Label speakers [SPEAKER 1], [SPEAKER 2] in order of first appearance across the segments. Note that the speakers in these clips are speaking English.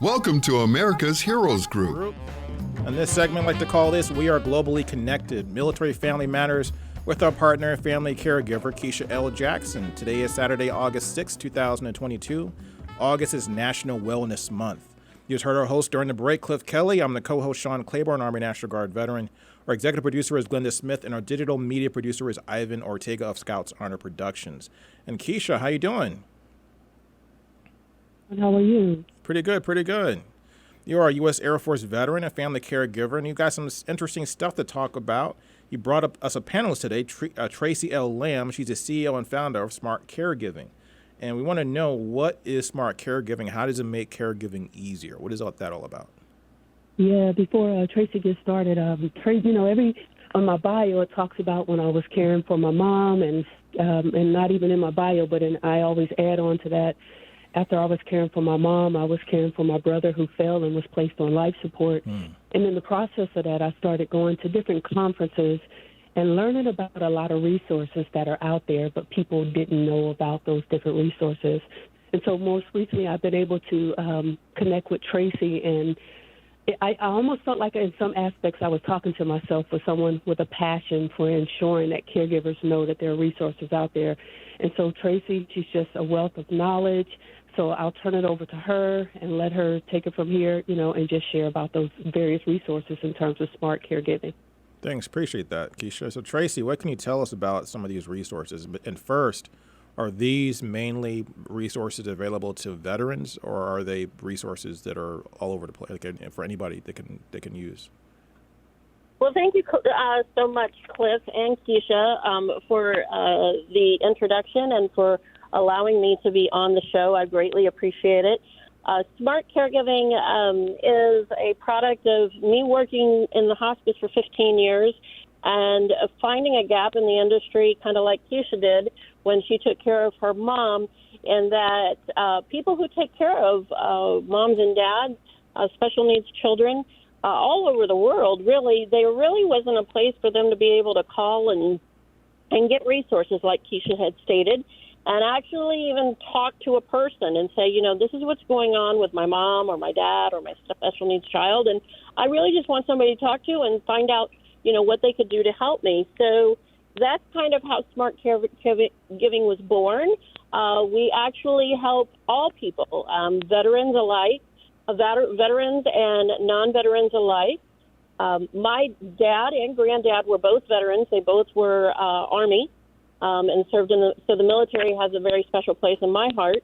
[SPEAKER 1] Welcome to America's Heroes Group.
[SPEAKER 2] On this segment, I like to call this We Are Globally Connected, Military Family Matters, with our partner, family caregiver, Keisha L. Jackson. Today is Saturday, August 6, 2022. August is National Wellness Month. You just heard our host during the break, Cliff Kelley. I'm the co-host, Sean Claiborne, Army National Guard veteran. Our executive producer is Glenda Smith, and our digital media producer is Ivan Ortega of Scouts Honor Productions. And Keisha, how you doing?
[SPEAKER 3] How are you?
[SPEAKER 2] Pretty good, pretty good. You are a U.S. Air Force veteran and family caregiver, and you've got some interesting stuff to talk about. You brought up us a panelist today, Traci L. Lamb. She's the CEO and founder of Smart Caregiving. And we want to know, what is Smart Caregiving? How does it make caregiving easier? What is that all about?
[SPEAKER 3] Yeah, before Traci gets started, every on my bio it talks about when I was caring for my mom, and not even in my bio, but I always add on to that. After I was caring for my mom, I was caring for my brother who fell and was placed on life support. And in the process of that, I started going to different conferences and learning about a lot of resources that are out there, but people didn't know about those different resources. And so most recently, I've been able to connect with Traci, and I almost felt like in some aspects I was talking to myself, for someone with a passion for ensuring that caregivers know that there are resources out there. And so Traci, she's just a wealth of knowledge. So I'll turn it over to her and let her take it from here, and just share about those various resources in terms of smart caregiving.
[SPEAKER 2] Thanks. Appreciate that, Keisha. So, Traci, what can you tell us about some of these resources? And first, are these mainly resources available to veterans, or are they resources that are all over the place, for anybody that can use?
[SPEAKER 4] Well, thank you so much, Cliff and Keisha, for the introduction and for allowing me to be on the show. I greatly appreciate it. Smart Caregiving is a product of me working in the hospice for 15 years and finding a gap in the industry, kind of like Keisha did when she took care of her mom, and that people who take care of moms and dads, special needs children, all over the world, really, there really wasn't a place for them to be able to call and get resources like Keisha had stated, and actually even talk to a person and say, this is what's going on with my mom or my dad or my special needs child, and I really just want somebody to talk to and find out, what they could do to help me. So that's kind of how Smart Caregiving was born. We actually help all people, veterans alike, veterans and non-veterans alike. My dad and granddad were both veterans. They both were Army. And served so the military has a very special place in my heart,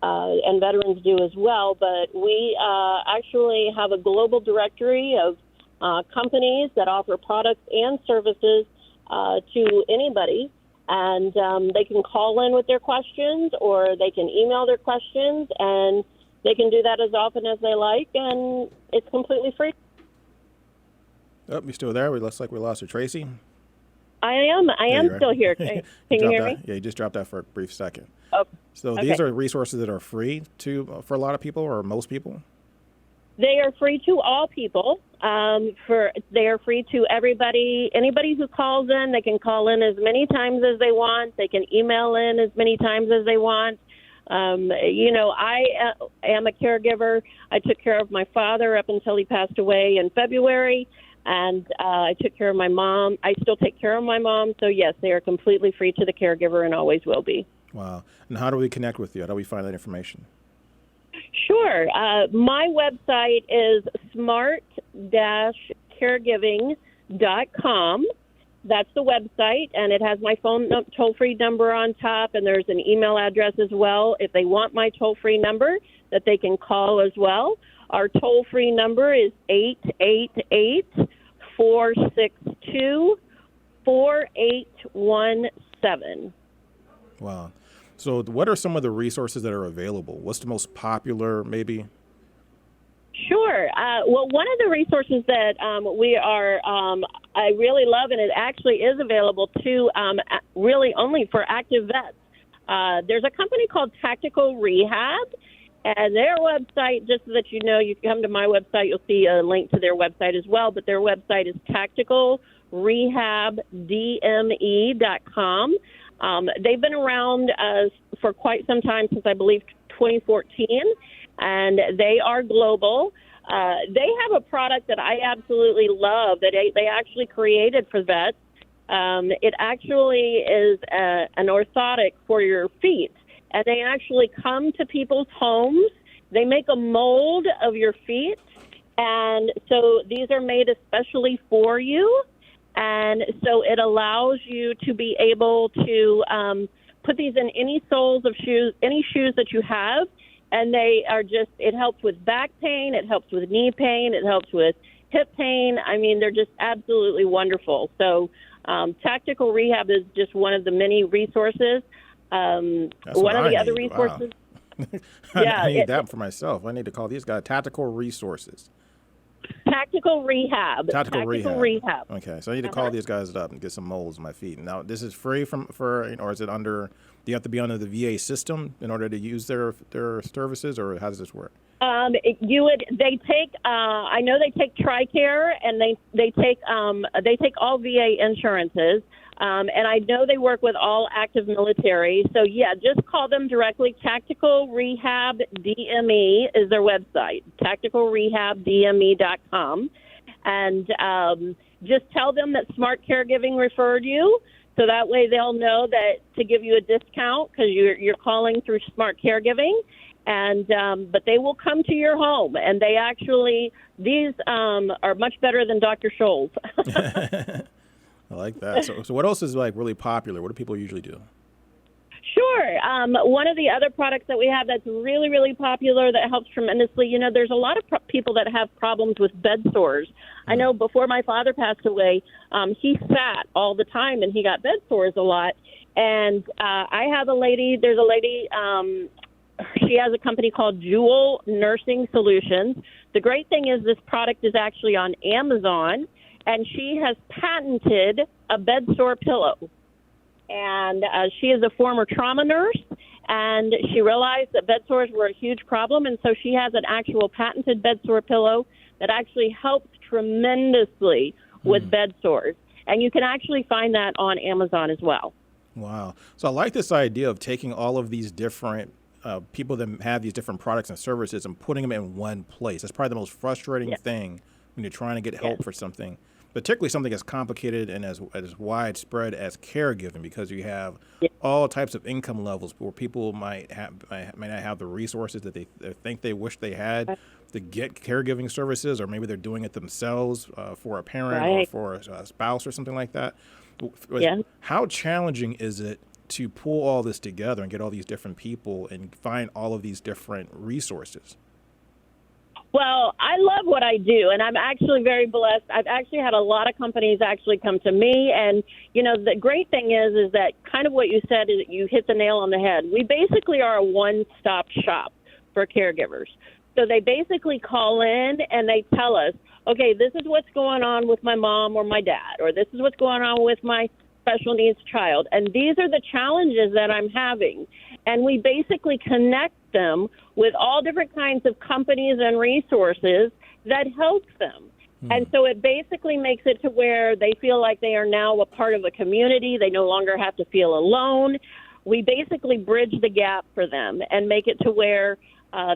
[SPEAKER 4] and veterans do as well. But we actually have a global directory of companies that offer products and services to anybody, and they can call in with their questions, or they can email their questions, and they can do that as often as they like, and it's completely free.
[SPEAKER 2] Oh, you still there? It looks like we lost her, Traci.
[SPEAKER 4] I am still here. Can you hear me?
[SPEAKER 2] Yeah, you just dropped that for a brief second.
[SPEAKER 4] Oh,
[SPEAKER 2] so these are resources that are free for a lot of people, or most people?
[SPEAKER 4] They are free to all people. They are free to everybody. Anybody who calls in, they can call in as many times as they want. They can email in as many times as they want. I am a caregiver. I took care of my father up until he passed away in February. And I took care of my mom. I still take care of my mom. So, yes, they are completely free to the caregiver and always will be.
[SPEAKER 2] Wow. And how do we connect with you? How do we find that information?
[SPEAKER 4] Sure. My website is smart-caregiving.com. That's the website, and it has my phone toll-free number on top, and there's an email address as well. If they want my toll-free number, that they can call as well. Our toll-free number is 888-462-4817.
[SPEAKER 2] Wow. So what are some of the resources that are available? What's the most popular, maybe?
[SPEAKER 4] Sure. Well, one of the resources that I really love, and it actually is available to really only for active vets. There's a company called Tactical Rehab, and their website, just so that you know, you come to my website, you'll see a link to their website as well, but their website is tacticalrehabdme.com. They've been around for quite some time, since I believe 2014. and they are global. They have a product that I absolutely love that they actually created for vets. It actually is an orthotic for your feet, and they actually come to people's homes. They make a mold of your feet, and so these are made especially for you, and so it allows you to be able to put these in any soles of shoes, any shoes that you have, and they are just, it helps with back pain, it helps with knee pain, it helps with hip pain. I mean, they're just absolutely wonderful. So Tactical Rehab is just one of the many resources. One of the other resources.
[SPEAKER 2] Wow.
[SPEAKER 4] Yeah,
[SPEAKER 2] I need that for myself. I need to call these guys Tactical Resources.
[SPEAKER 4] Tactical Rehab.
[SPEAKER 2] Tactical Rehab.
[SPEAKER 4] Rehab.
[SPEAKER 2] Okay, so I need to call these guys up and get some molds in my feet. Now, this is free or is it under? Do you have to be under the VA system in order to use their services, or how does this work?
[SPEAKER 4] They take. I know they take TRICARE, and they take all VA insurances. And I know they work with all active military. So, yeah, just call them directly. Tactical Rehab DME is their website, tacticalrehabdme.com. And just tell them that Smart Caregiving referred you. So that way they'll know that to give you a discount because you're calling through Smart Caregiving. And but they will come to your home. And they actually, these are much better than Dr. Scholl's.
[SPEAKER 2] I like that. So what else is like really popular? What do people usually do?
[SPEAKER 4] Sure. One of the other products that we have that's really, really popular that helps tremendously, there's a lot of people that have problems with bed sores. I know before my father passed away, he sat all the time and he got bed sores a lot. And I have there's a lady, she has a company called Jewel Nursing Solutions. The great thing is this product is actually on Amazon. And she has patented a bed sore pillow. And she is a former trauma nurse, and she realized that bed sores were a huge problem, and so she has an actual patented bed sore pillow that actually helps tremendously with bed sores. And you can actually find that on Amazon as well.
[SPEAKER 2] Wow. So I like this idea of taking all of these different people that have these different products and services and putting them in one place. That's probably the most frustrating thing when you're trying to get help for something. Particularly something as complicated and as widespread as caregiving, because you have all types of income levels where people might not have the resources that they think they wish they had to get caregiving services, or maybe they're doing it themselves for a parent or for a spouse or something like that. How challenging is it to pull all this together and get all these different people and find all of these different resources?
[SPEAKER 4] Well, I love what I do, and I'm actually very blessed. I've actually had a lot of companies actually come to me, and, the great thing is that kind of what you said is you hit the nail on the head. We basically are a one-stop shop for caregivers. So they basically call in and they tell us, okay, this is what's going on with my mom or my dad, or this is what's going on with my special needs child, and these are the challenges that I'm having. And we basically connect them with all different kinds of companies and resources that help them. And so it basically makes it to where they feel like they are now a part of a community. They no longer have to feel alone. We basically bridge the gap for them and make it to where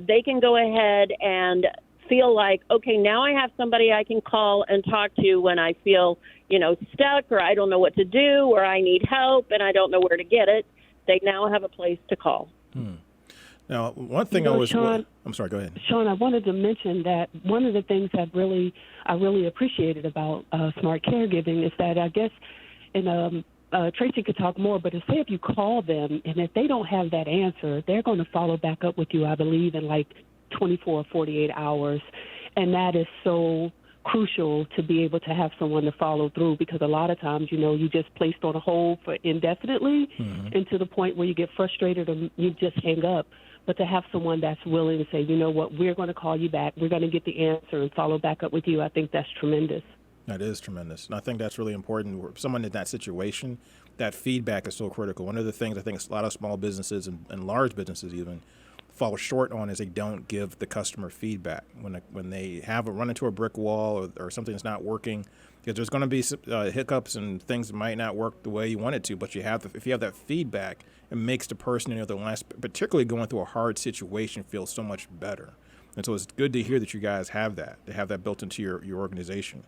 [SPEAKER 4] they can go ahead and feel like, okay, now I have somebody I can call and talk to when I feel, stuck, or I don't know what to do, or I need help and I don't know where to get it. They now have a place to call.
[SPEAKER 2] Now, one thing
[SPEAKER 3] Sean,
[SPEAKER 2] I'm sorry, go ahead.
[SPEAKER 3] Sean, I wanted to mention that one of the things that I really appreciated about Smart Caregiving is that I guess, and Traci could talk more, but say if you call them and if they don't have that answer, they're going to follow back up with you, I believe, in like 24 or 48 hours. And that is so crucial to be able to have someone to follow through, because a lot of times, you just placed on a hold for indefinitely and to the point where you get frustrated or you just hang up. But to have someone that's willing to say, you know what, we're going to call you back, we're going to get the answer and follow back up with you, I think that's tremendous.
[SPEAKER 2] That is tremendous. And I think that's really important. Someone in that situation, that feedback is so critical. One of the things I think a lot of small businesses and large businesses even fall short on is they don't give the customer feedback when they have run into a brick wall or something that's not working. Because there's going to be hiccups and things that might not work the way you want it to, but if you have that feedback, it makes the person in the other line, particularly going through a hard situation, feel so much better. And so it's good to hear that you guys have that, to have that built into your organization.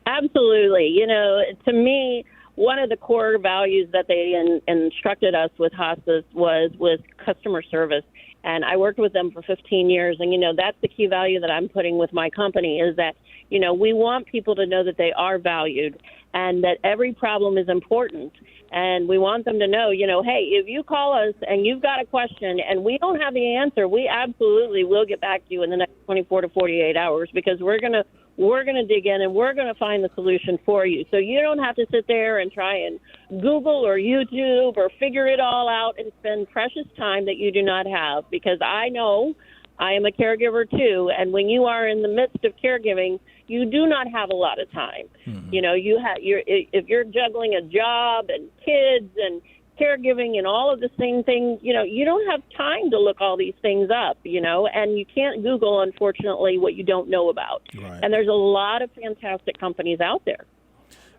[SPEAKER 4] Absolutely. You know, to me, one of the core values that they instructed us with hospice was customer service. And I worked with them for 15 years. And, you know, that's the key value that I'm putting with my company is that, you know, we want people to know that they are valued and that every problem is important. And we want them to know, you know, hey, if you call us and you've got a question and we don't have the answer, we absolutely will get back to you in the next 24 to 48 hours because we're going to dig in and we're going to find the solution for you. So you don't have to sit there and try and Google or YouTube or figure it all out and spend precious time that you do not have, because I know I am a caregiver too. And when you are in the midst of caregiving, you do not have a lot of time. Mm-hmm. You know, if you're juggling a job and kids and caregiving and all of the same things, you know, you don't have time to look all these things up, you know, and you can't Google, unfortunately, what you don't know about. Right. And there's a lot of fantastic companies out there.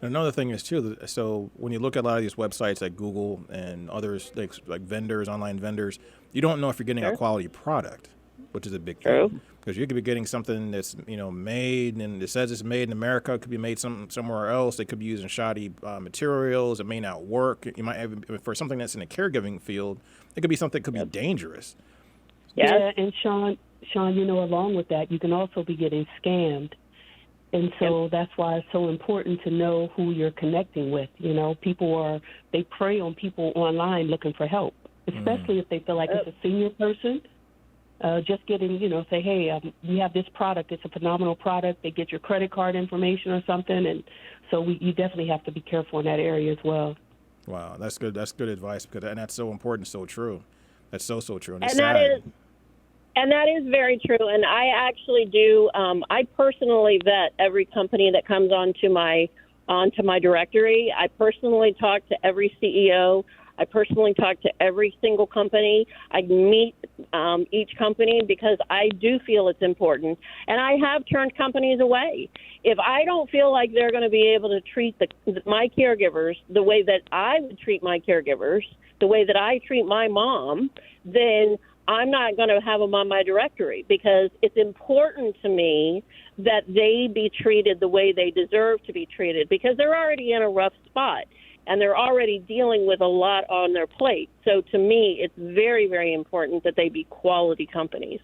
[SPEAKER 2] And another thing is, too, so when you look at a lot of these websites like Google and others, like vendors, online vendors, you don't know if you're getting a quality product, which is a big thing. Because you could be getting something that's, you know, made and it says it's made in America. It could be made somewhere else. They could be using shoddy materials. It may not work. You might have, for something that's in the caregiving field, it could be something that could be dangerous.
[SPEAKER 3] Yeah, and Sean, you know, along with that, you can also be getting scammed. And so that's why it's so important to know who you're connecting with. You know, they prey on people online looking for help, especially if they feel like it's a senior person. Just getting, you know, say, hey, we have this product. It's a phenomenal product. They get your credit card information or something. And so you definitely have to be careful in that area as well.
[SPEAKER 2] Wow, that's good. That's good advice, and that's so important, so true. That's so true.
[SPEAKER 4] And that is very true. And I actually do. I personally vet every company that comes onto my directory. I personally talk to every CEO. I personally talk to every single company. I meet each company because I do feel it's important. And I have turned companies away. If I don't feel like they're going to be able to treat my caregivers the way that I would treat my caregivers, the way that I treat my mom, then I'm not going to have them on my directory, because it's important to me that they be treated the way they deserve to be treated, because they're already in a rough spot. And they're already dealing with a lot on their plate. So to me, it's very, very important that they be quality companies.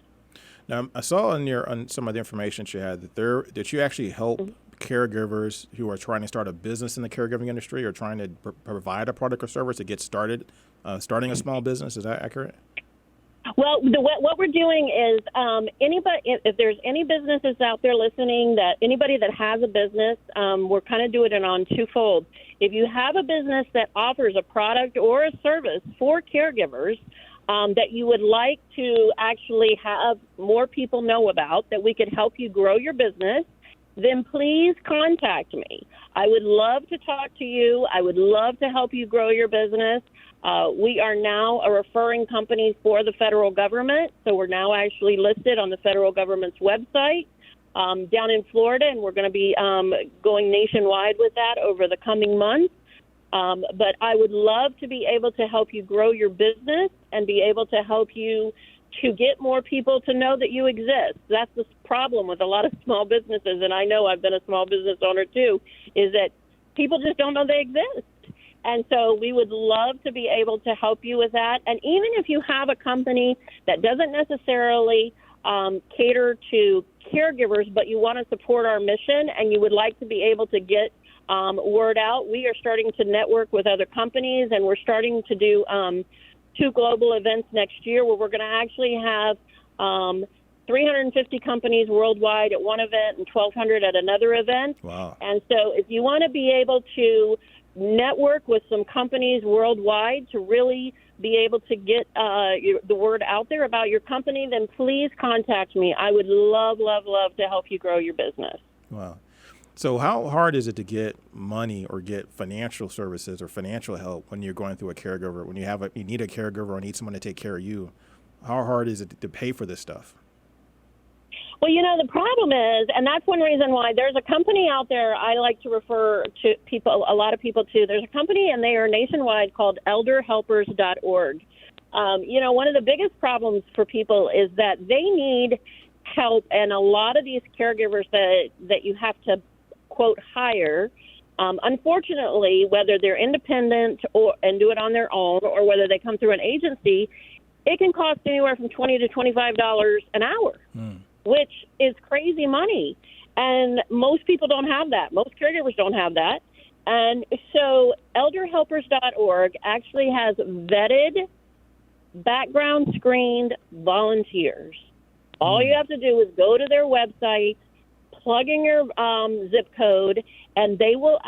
[SPEAKER 2] Now, I saw on some of the information you had that you actually help caregivers who are trying to start a business in the caregiving industry or trying to provide a product or service to get started, starting a small business. Is that accurate?
[SPEAKER 4] Well, what we're doing is anybody, if there's any businesses out there listening, that anybody that has a business, we're kind of doing it on twofold. If you have a business that offers a product or a service for caregivers that you would like to actually have more people know about, that we could help you grow your business, then please contact me. I would love to talk to you. I would love to help you grow your business. We are now a referring company for the federal government, so we're now actually listed on the federal government's website down in Florida, and we're going to be going nationwide with that over the coming months. But I would love to be able to help you grow your business and be able to help you to get more people to know that you exist. That's the problem with a lot of small businesses, and I know I've been a small business owner too, is that people just don't know they exist. And so we would love to be able to help you with that. And even if you have a company that doesn't necessarily cater to caregivers, but you want to support our mission and you would like to be able to get word out, we are starting to network with other companies, and we're starting to do 2 global events next year where we're going to actually have 350 companies worldwide at one event and 1,200 at another event.
[SPEAKER 2] Wow.
[SPEAKER 4] And so if you want to be able to network with some companies worldwide to really be able to get the word out there about your company, then please contact me. I would love, love, love to help you grow your business.
[SPEAKER 2] Wow. So how hard is it to get money or get financial services or financial help when you're going through a caregiver, when you need a caregiver or need someone to take care of you? How hard is it to pay for this stuff?
[SPEAKER 4] Well, the problem is, and that's one reason why there's a company out there I like to refer to people, a lot of people to. There's a company, and they are nationwide, called elderhelpers.org. One of the biggest problems for people is that they need help, and a lot of these caregivers that you have to, quote, hire, unfortunately, whether they're independent and do it on their own, or whether they come through an agency, it can cost anywhere from $20 to $25 an hour, which is crazy money. And most people don't have that. Most caregivers don't have that. And so elderhelpers.org actually has vetted, background screened volunteers. All you have to do is go to their website, plug in your zip code, and it will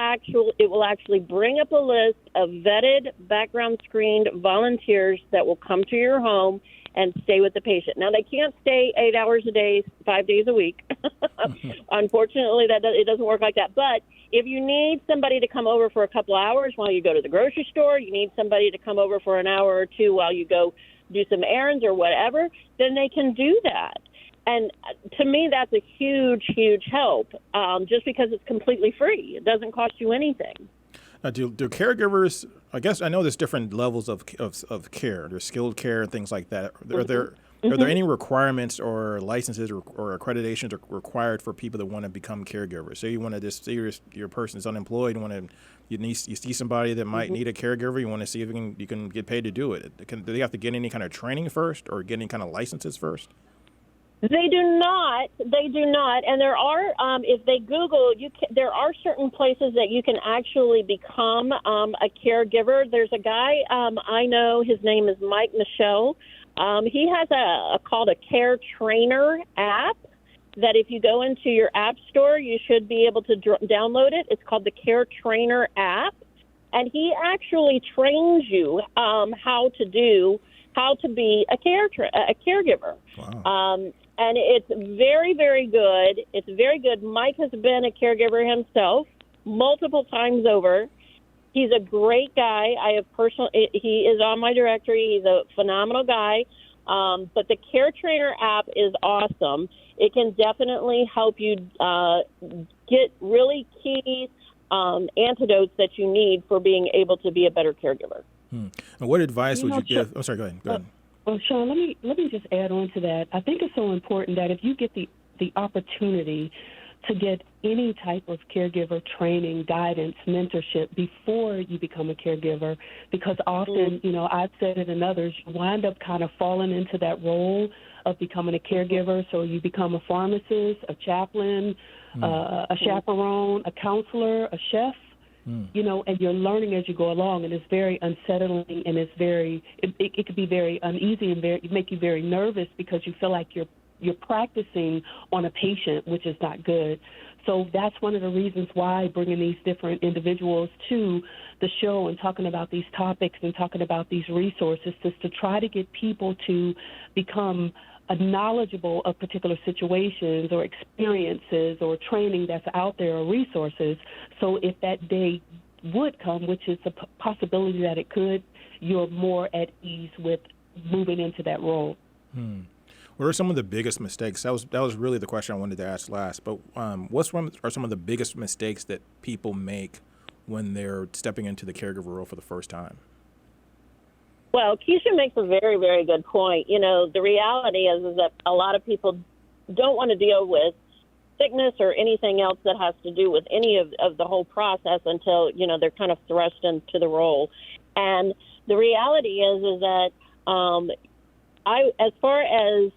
[SPEAKER 4] actually bring up a list of vetted, background screened volunteers that will come to your home and stay with the patient. Now, they can't stay 8 hours a day, 5 days a week. Unfortunately, it doesn't work like that. But if you need somebody to come over for a couple hours while you go to the grocery store, you need somebody to come over for an hour or two while you go do some errands or whatever, then they can do that. And to me, that's a huge, huge help, just because it's completely free. It doesn't cost you anything.
[SPEAKER 2] Now, do caregivers, I guess I know there's different levels of care. There's skilled care and things like that. Are there any requirements or licenses or accreditations required for people that want to become caregivers? Say you want to just say your person is unemployed, you see somebody that might need a caregiver, you want to see if you can get paid to do it. Do they have to get any kind of training first or get any kind of licenses first?
[SPEAKER 4] They do not. And there are, if they Google, there are certain places that you can actually become a caregiver. There's a guy I know, his name is Mike Michelle. He has called a Care Trainer app that if you go into your app store, you should be able to download it. It's called the Care Trainer app. And he actually trains you how to be a caregiver.
[SPEAKER 2] Wow.
[SPEAKER 4] And it's very, very good. It's very good. Mike has been a caregiver himself multiple times over. He's a great guy. He is on my directory. He's a phenomenal guy. But the Care Trainer app is awesome. It can definitely help you get really key antidotes that you need for being able to be a better caregiver.
[SPEAKER 2] And what advice would you give? I'm sorry, go ahead.
[SPEAKER 3] Well, Sean, let me just add on to that. I think it's so important that if you get the opportunity to get any type of caregiver training, guidance, mentorship before you become a caregiver, because often, I've said it and others, you wind up kind of falling into that role of becoming a caregiver. So you become a pharmacist, a chaplain, a chaperone, a counselor, a chef. And you're learning as you go along, and it's very unsettling, and it could be very uneasy and make you very nervous because you feel like you're practicing on a patient, which is not good. So that's one of the reasons why bringing these different individuals to the show and talking about these topics and talking about these resources is to try to get people to become knowledgeable of particular situations or experiences or training that's out there or resources. So if that day would come, which is a possibility that it could, you're more at ease with moving into that role.
[SPEAKER 2] What are some of the biggest mistakes? That was really the question I wanted to ask last. But what are some of the biggest mistakes that people make when they're stepping into the caregiver role for the first time?
[SPEAKER 4] Well, Keisha makes a very, very good point. The reality is that a lot of people don't want to deal with sickness or anything else that has to do with any of the whole process until, they're kind of thrust into the role. And the reality is that as far as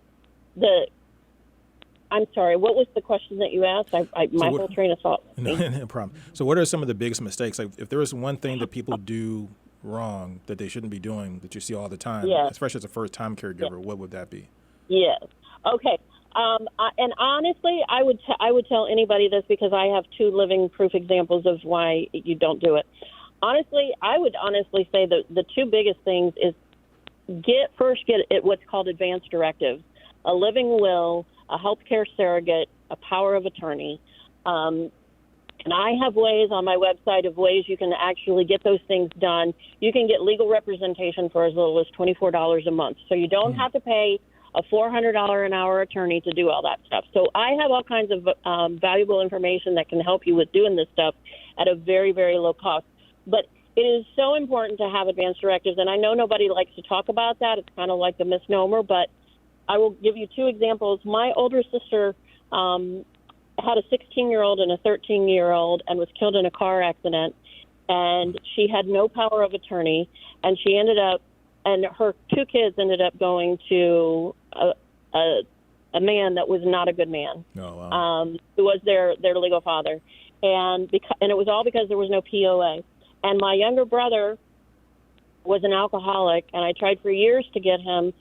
[SPEAKER 4] I'm sorry, what was the question that you asked? My whole train of thought.
[SPEAKER 2] No problem. So what are some of the biggest mistakes? Like if there is one thing that people do wrong that they shouldn't be doing that you see all the time, especially as a first-time caregiver, what would that be?
[SPEAKER 4] Yes. Okay. And honestly, I would tell anybody this because I have two living proof examples of why you don't do it. Honestly, I would honestly say that the two biggest things is get what's called advance directives, a living will, a healthcare surrogate, a power of attorney. And I have ways on my website of ways you can actually get those things done. You can get legal representation for as little as $24 a month. So you don't have to pay a $400 an hour attorney to do all that stuff. So I have all kinds of valuable information that can help you with doing this stuff at a very, very low cost. But it is so important to have advance directives, and I know nobody likes to talk about that. It's kind of like a misnomer, but I will give you two examples. My older sister had a 16-year-old and a 13-year-old and was killed in a car accident, and she had no power of attorney, and she ended up, and her two kids ended up going to a man that was not a good man, who was their legal father, and it was all because there was no POA. And my younger brother was an alcoholic, and I tried for years to get him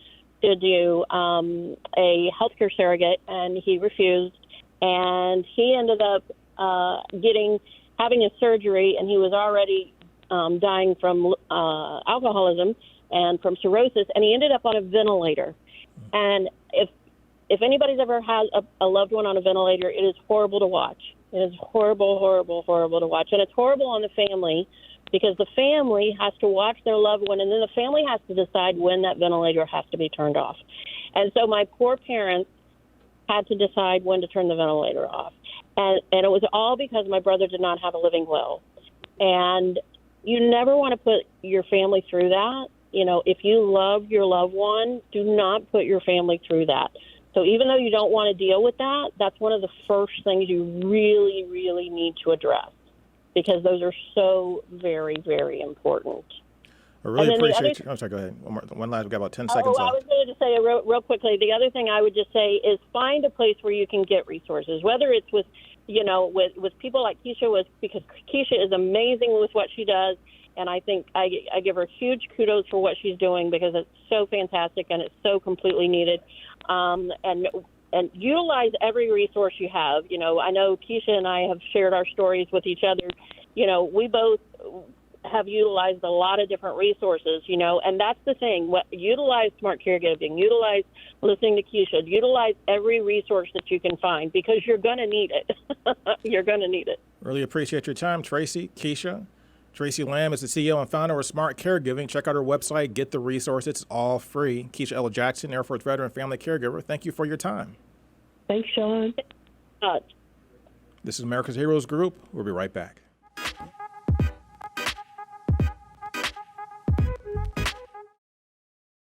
[SPEAKER 4] to do a healthcare surrogate, and he refused. And he ended up having a surgery, and he was already dying from alcoholism and from cirrhosis, and he ended up on a ventilator. And if anybody's ever had a loved one on a ventilator, it is horrible to watch. It is horrible, horrible, horrible to watch. And it's horrible on the family, because the family has to watch their loved one, and then the family has to decide when that ventilator has to be turned off. And so my poor parents had to decide when to turn the ventilator off. And it was all because my brother did not have a living will. And you never want to put your family through that. You know, if you love your loved one, do not put your family through that. So even though you don't want to deal with that, that's one of the first things you really, really need to address, because those are so very, very important.
[SPEAKER 2] I really appreciate you. I'm sorry, go ahead. One last, we've got about 10 seconds
[SPEAKER 4] I
[SPEAKER 2] left.
[SPEAKER 4] was going to say real quickly, the other thing I would just say is find a place where you can get resources, whether it's with people like Keisha was, because Keisha is amazing with what she does. And I think I give her huge kudos for what she's doing, because it's so fantastic and it's so completely needed. And utilize every resource you have. You know, I know Keisha and I have shared our stories with each other. You know, we both have utilized a lot of different resources, you know, and that's the thing. Utilize Smart Caregiving, utilize listening to Keisha, utilize every resource that you can find, because you're going to need it. You're going to need it.
[SPEAKER 2] Really appreciate your time, Traci, Keisha. Traci Lamb is the CEO and founder of Smart Caregiving. Check out her website, get the resources. It's all free. Keisha Ella Jackson, Air Force veteran, family caregiver. Thank you for your time.
[SPEAKER 3] Thanks, Sean.
[SPEAKER 2] This is America's Heroes Group. We'll be right back.